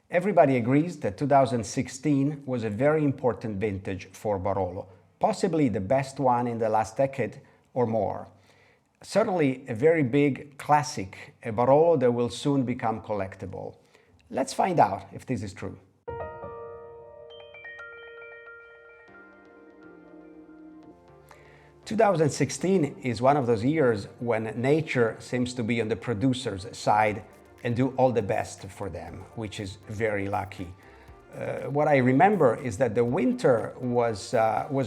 Everybody agrees that 2016 was a very important vintage for Barolo, possibly the best one in the last decade or more. Certainly a very big classic, a Barolo that will soon become collectible. Let's find out if this is true. "2016 is one of those years when nature seems to be on the producer's side and do all the best for them, which is very lucky. What I remember is that the winter was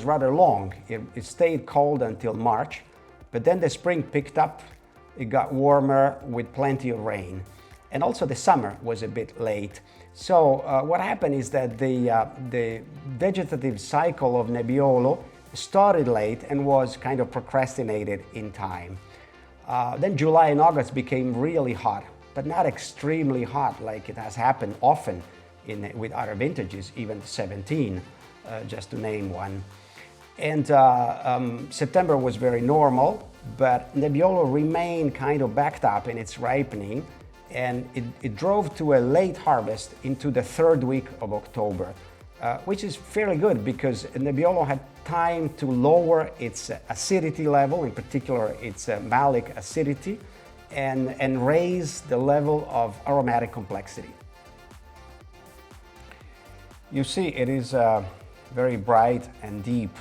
rather long. It stayed cold until March, but then the spring picked up, it got warmer with plenty of rain. And also the summer was a bit late. So what happened is that the vegetative cycle of Nebbiolo started late and was kind of procrastinated in time. Then July and August became really hot, but not extremely hot like it has happened often with other vintages, even 17, just to name one. And September was very normal, but Nebbiolo remained kind of backed up in its ripening, and it drove to a late harvest into the third week of October, which is fairly good because Nebbiolo had time to lower its acidity level, in particular its malic acidity, and raise the level of aromatic complexity. You see, it is very bright and deep.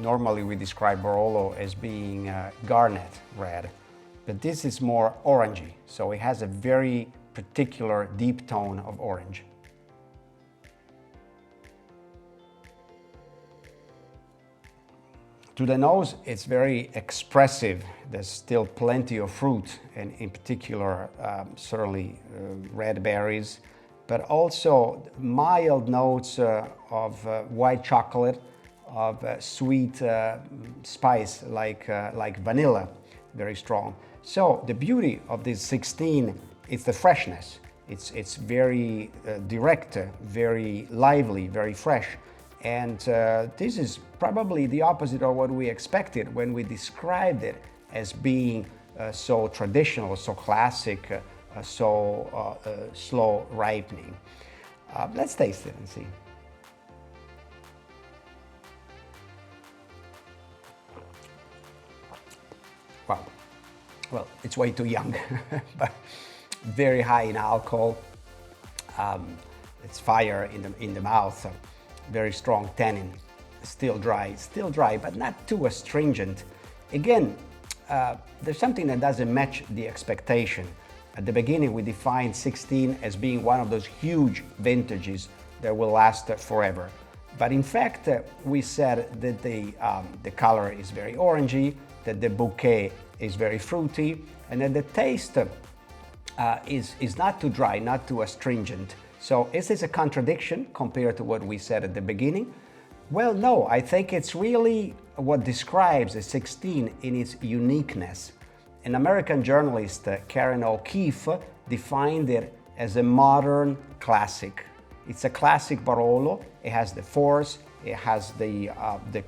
Normally we describe Barolo as being garnet red, but this is more orangey, so it has a very particular deep tone of orange. To the nose, it's very expressive. There's still plenty of fruit, and in particular, certainly red berries, but also mild notes of white chocolate, of sweet spice like vanilla, very strong. So the beauty of this 16 is the freshness. It's very direct, very lively, very fresh. And this is probably the opposite of what we expected when we described it as being so traditional, so classic, so slow ripening. Let's taste it and see. Wow. Well, it's way too young, but very high in alcohol. It's fire in the mouth. Very strong tannin, still dry, but not too astringent. Again, there's something that doesn't match the expectation. At the beginning, we defined 16 as being one of those huge vintages that will last forever. But in fact, we said that the color is very orangey, that the bouquet is very fruity, and that the taste is not too dry, not too astringent. So is this a contradiction compared to what we said at the beginning? Well, no, I think it's really what describes a 16 in its uniqueness. An American journalist, Karen O'Keefe, defined it as a modern classic. It's a classic Barolo. It has the force, it has the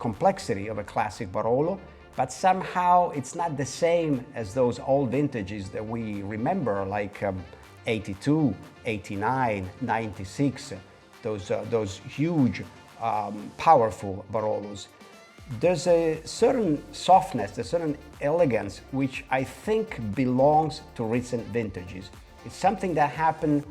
complexity of a classic Barolo, but somehow it's not the same as those old vintages that we remember, like 82, 89, 96, those huge, powerful Barolos. There's a certain softness, a certain elegance, which I think belongs to recent vintages. It's something that happened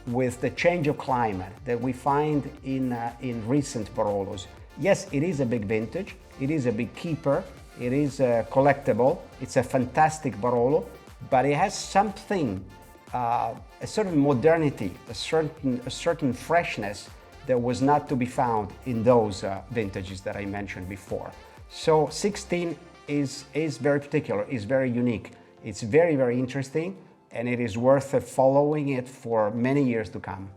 with the change of climate that we find in recent Barolos. Yes, it is a big vintage, it is a big keeper, it is collectible, it's a fantastic Barolo, but it has something, a certain modernity, a certain freshness that was not to be found in those vintages that I mentioned before. So 16 is very particular, is very unique. It's very, very interesting, and it is worth following it for many years to come.